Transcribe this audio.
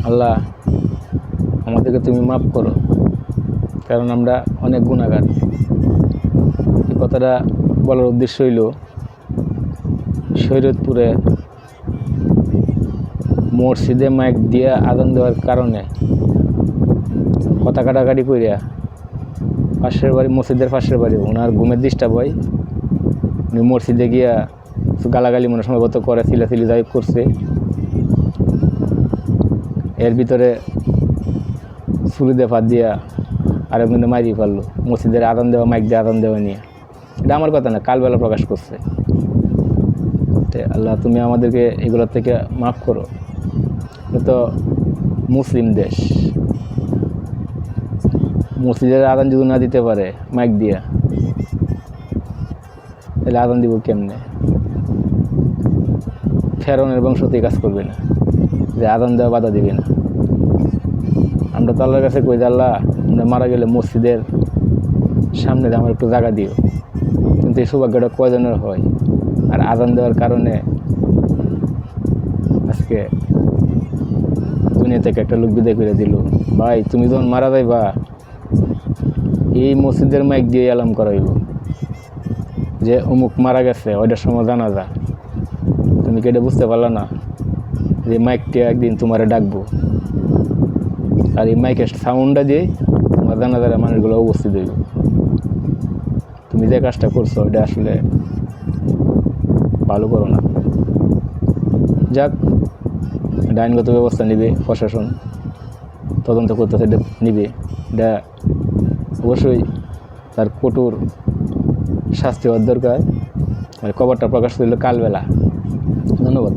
আল্লাহ আমাদেরকে তুমি মাফ করো, কারণ আমরা অনেক গুনাহগার। এই কথাটা বলার উদ্দেশ্য হইল শরীয়তপুরে মসজিদে মাইক দিয়ে আজান দেওয়ার কারণে কথা কাটাকাটি করিয়া পাশের বাড়ি, মসজিদের পাশের বাড়ি, ওনার ঘুমের ডিস্টার্ব হয়। উনি মসজিদে গিয়া গালাগালি মনে সম্ভবত করে, চিলাচিলি যাই করছে। এর ভিতরে ছুরি দিয়ে ফাঁদ দিয়া আরেকজনে মারি ফেললো মসজিদের আজান দেওয়া, মাইক দিয়ে আজান দেওয়া নিয়ে। এটা আমার কথা না, কালবেলা প্রকাশ করছে। আল্লাহ তুমি আমাদেরকে এগুলোর থেকে মাফ করো। এটা তো মুসলিম দেশ, মসজিদের আজান যদি না দিতে পারে মাইক দিয়া, তাহলে আজান দিব কেমনে? ফেরনের বংশতেই কাজ করবে না যে আজান দেওয়া বাধা দিবে না। আমরা তো আল্লাহর কাছে কই যে আল্লাহ আমরা মারা গেলে মসজিদের সামনে আমার একটু জায়গা দিও, কিন্তু এই সৌভাগ্যটা কয়জনের হয়? আর আজান দেওয়ার কারণে আজকে দুনিয়া থেকে একটা লোক বিদায় করে দিল। ভাই তুমি যখন মারা যাইবা এই মসজিদের মাইক দিয়ে অ্যালার্ম করাইব যে অমুক মারা গেছে, ওইটার সময় জানা যা। তুমি কি এটা বুঝতে পারলা না যে মাইকটি একদিন তোমারে ডাকবো, আর এই মাইকের সাউন্ডটা দিয়ে তোমার জানাজার মানুষগুলো উপস্থিত হইব। তুমি যে কাজটা করছো ওইটা আসলে ভালো করো না। যাক, এটা আইনগত ব্যবস্থা নেবে প্রশাসন, তদন্ত করতেছে, এটা নিবে। এটা অবশ্যই তার কঠোর শাস্তি হওয়ার দরকার। খবরটা প্রকাশ করল কালবেলা। ধন্যবাদ।